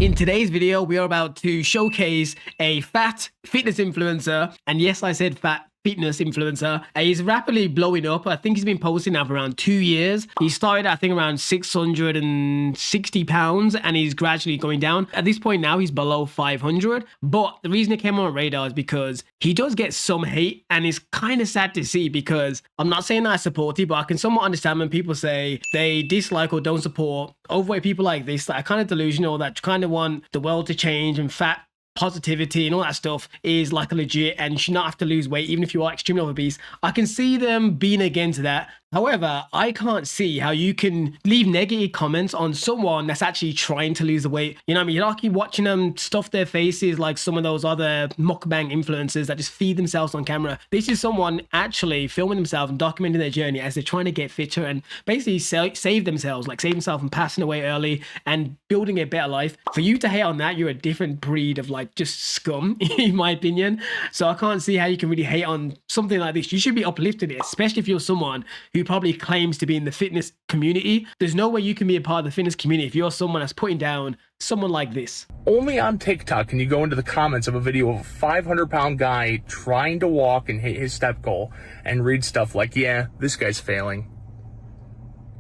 In today's video, we are about to showcase a fat fitness influencer. And yes, I said fat fitness influencer. He's rapidly blowing up. I think he's been posting now for around 2 years. He started, I think, around 660 pounds and he's gradually going down. At this point now, he's below 500. But the reason he came on my radar is because he does get some hate, and it's kind of sad to see, because I'm not saying that I support it, but I can somewhat understand when people say they dislike or don't support overweight people like this that are kind of delusional, that kind of want the world to change, and fat positivity and all that stuff is like a legit, and you should not have to lose weight even if you are extremely obese. I can see them being against that. However, I can't see how you can leave negative comments on someone that's actually trying to lose the weight. You know what I mean? You're not keep watching them stuff their faces like some of those other mukbang influencers that just feed themselves on camera. This is someone actually filming themselves and documenting their journey as they're trying to get fitter and basically save themselves, like save themselves from passing away early and building a better life. For you to hate on that, you're a different breed of like just scum, in my opinion. So I can't see how you can really hate on something like this. You should be uplifting it, especially if you're someone who probably claims to be in the fitness community. There's no way you can be a part of the fitness community if you're someone that's putting down someone like this. Only on TikTok can you go into the comments of a video of a 500-pound guy trying to walk and hit his step goal and read stuff like, yeah, this guy's failing.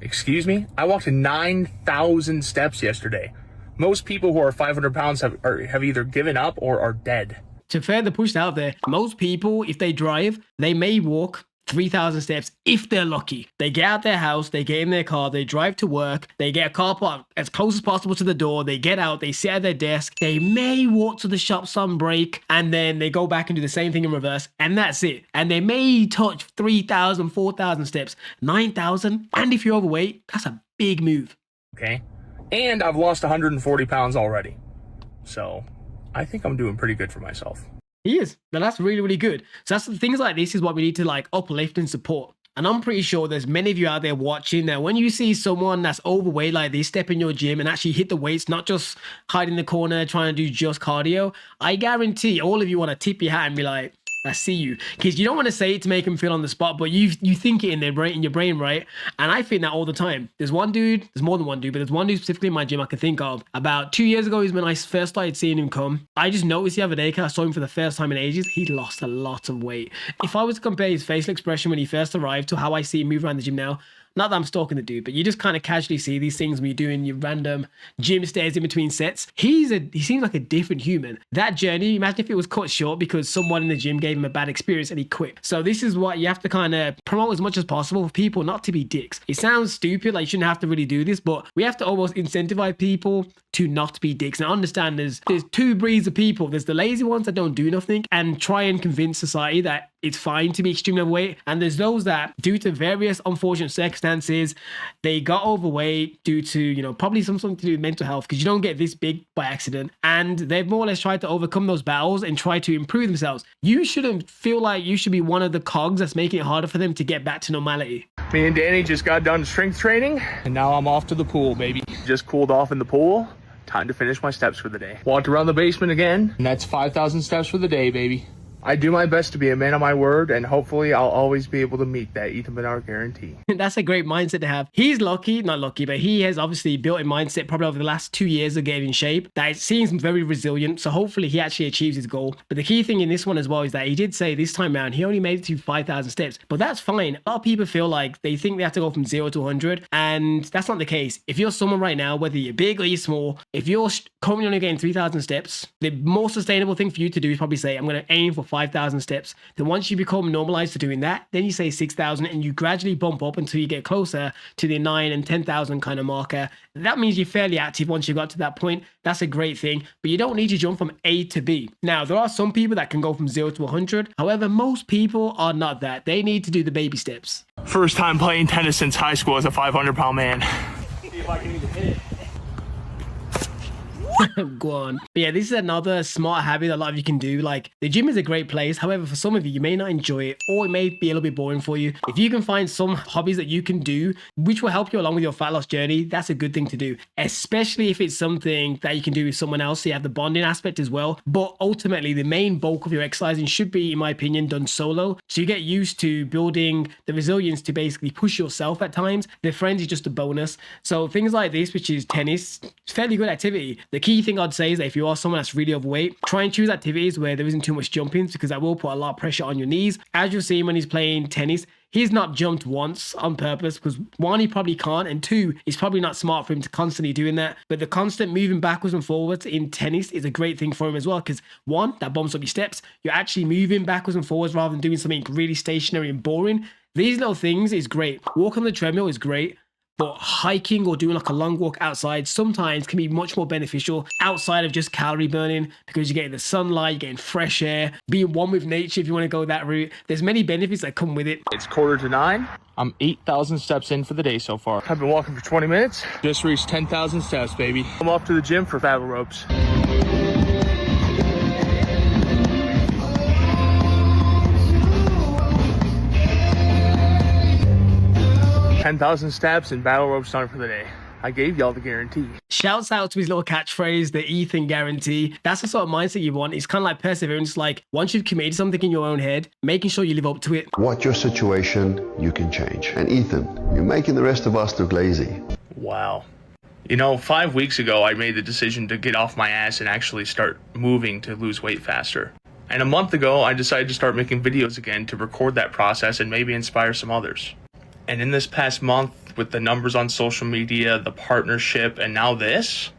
Excuse me? I walked 9,000 steps yesterday. Most people who are 500 pounds have either given up or are dead. To further push out there, most people, if they drive, they may walk 3,000 steps if they're lucky. They get out their house, they get in their car, they drive to work, they get a car park as close as possible to the door, they get out, they sit at their desk, they may walk to the shops on break, and then they go back and do the same thing in reverse, and that's it. And they may touch 3,000, 4,000 steps, 9,000, and if you're overweight, that's a big move. Okay? And I've lost 140 pounds already. So I think I'm doing pretty good for myself. He is. But that's really, really good. So that's things like this is what we need to like uplift and support. And I'm pretty sure there's many of you out there watching that when you see someone that's overweight like this step in your gym and actually hit the weights, not just hide in the corner trying to do just cardio, I guarantee all of you want to tip your hat and be like, I see you, because you don't want to say it to make them feel on the spot, but you think it in their brain, in your brain, right? And I think that all the time. There's one dude, there's more than one dude, but there's one dude specifically in my gym I can think of. About 2 years ago is when I first started seeing him come. I just noticed the other day, because I saw him for the first time in ages, he lost a lot of weight. If I was to compare his facial expression when he first arrived to how I see him move around the gym now, not that I'm stalking the dude, but you just kind of casually see these things when you're doing your random gym stairs in between sets. He seems like a different human. That journey, imagine if it was cut short because someone in the gym gave him a bad experience and he quit. So this is what you have to kind of promote as much as possible for people not to be dicks. It sounds stupid, like you shouldn't have to really do this, but we have to almost incentivize people to not be dicks. Now understand there's two breeds of people. There's the lazy ones that don't do nothing and try and convince society that it's fine to be extremely overweight. And there's those that, due to various unfortunate circumstances, they got overweight due to, you know, probably something to do with mental health, because you don't get this big by accident. And they've more or less tried to overcome those battles and try to improve themselves. You shouldn't feel like you should be one of the cogs that's making it harder for them to get back to normality. Me and Danny just got done strength training, and now I'm off to the pool, baby. Just cooled off in the pool. Time to finish my steps for the day. Walked around the basement again, and that's 5,000 steps for the day, baby. I do my best to be a man of my word, and hopefully I'll always be able to meet that Ethan Benard guarantee. That's a great mindset to have. He's lucky, not lucky, but he has obviously built a mindset probably over the last 2 years of getting in shape that it seems very resilient. So hopefully he actually achieves his goal. But the key thing in this one as well is that he did say this time around, he only made it to 5,000 steps, but that's fine. A lot of people feel like they think they have to go from 0 to 100, and that's not the case. If you're someone right now, whether you're big or you're small, if you're currently only getting 3,000 steps, the more sustainable thing for you to do is probably say, I'm going to aim for 5,000 steps. Then once you become normalized to doing that, then you say 6,000 and you gradually bump up until you get closer to the 9 and 10,000 kind of marker. That means you're fairly active once you got to that point. That's a great thing, but you don't need to jump from A to B. Now, there are some people that can go from 0 to 100. However, most people are not that. They need to do the baby steps. First time playing tennis since high school as a 500-pound man. See if I can even hit it. Go on. But yeah, this is another smart habit that a lot of you can do. Like, the gym is a great place. However, for some of you, you may not enjoy it, or it may be a little bit boring for you. If you can find some hobbies that you can do, which will help you along with your fat loss journey, that's a good thing to do, especially if it's something that you can do with someone else. So you have the bonding aspect as well. But ultimately, the main bulk of your exercising should be, in my opinion, done solo. So you get used to building the resilience to basically push yourself at times. The friends is just a bonus. So things like this, which is tennis, it's fairly good activity. The key key thing I'd say is that if you are someone that's really overweight, try and choose activities where there isn't too much jumping, because that will put a lot of pressure on your knees. As you'll see when he's playing tennis, he's not jumped once on purpose because one, he probably can't, and two, it's probably not smart for him to constantly doing that. But the constant moving backwards and forwards in tennis is a great thing for him as well, because one, that bumps up your steps. You're actually moving backwards and forwards rather than doing something really stationary and boring. These little things is great. Walk on the treadmill is great. But hiking or doing like a long walk outside sometimes can be much more beneficial outside of just calorie burning, because you're getting the sunlight, you're getting fresh air, being one with nature if you want to go that route. There's many benefits that come with it. It's 8:45. I'm 8,000 steps in for the day so far. I've been walking for 20 minutes. Just reached 10,000 steps, baby. I'm off to the gym for battle ropes. 10,000 steps and battle ropes done for the day. I gave y'all the guarantee. Shouts out to his little catchphrase, the Ethan guarantee. That's the sort of mindset you want. It's kind of like perseverance. Like once you've committed something in your own head, making sure you live up to it. What's your situation? You can change. And Ethan, you're making the rest of us look lazy. Wow. You know, 5 weeks ago, I made the decision to get off my ass and actually start moving to lose weight faster. And a month ago, I decided to start making videos again to record that process and maybe inspire some others. And in this past month, with the numbers on social media, the partnership, and now this,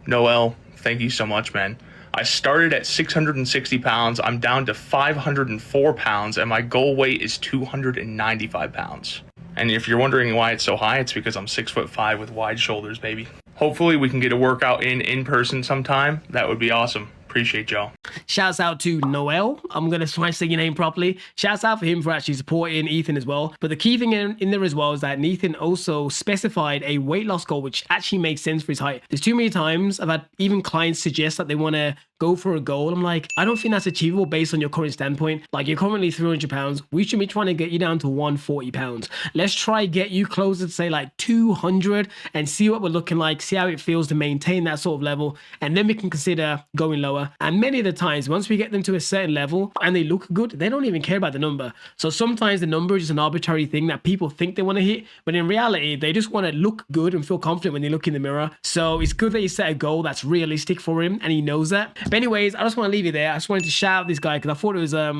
Noel, thank you so much, man. I started at 660 pounds. I'm down to 504 pounds, and my goal weight is 295 pounds. And if you're wondering why it's so high, it's because I'm 6'5" with wide shoulders, baby. Hopefully we can get a workout in person sometime. That would be awesome. Appreciate y'all. Shouts out to Noel. I'm going to try and say your name properly. Shouts out for him for actually supporting Ethan as well. But the key thing in there as well is that Ethan also specified a weight loss goal, which actually makes sense for his height. There's too many times I've had even clients suggest that they want to go for a goal. I'm like, I don't think that's achievable based on your current standpoint. Like, you're currently 300 pounds. We should be trying to get you down to 140 pounds. Let's try get you closer to say like 200 and see what we're looking like, see how it feels to maintain that sort of level. And then we can consider going lower. And many of the times, once we get them to a certain level and they look good, they don't even care about the number. So sometimes the number is just an arbitrary thing that people think they want to hit, but in reality, they just want to look good and feel confident when they look in the mirror. So it's good that you set a goal that's realistic for him and he knows that. But anyways, I just want to leave you there. I just wanted to shout out this guy because I thought it was a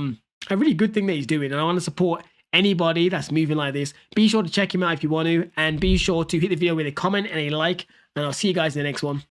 really good thing that he's doing, and I want to support anybody that's moving like this. Be sure to check him out if you want to, and be sure to hit the video with a comment and a like, and I'll see you guys in the next one.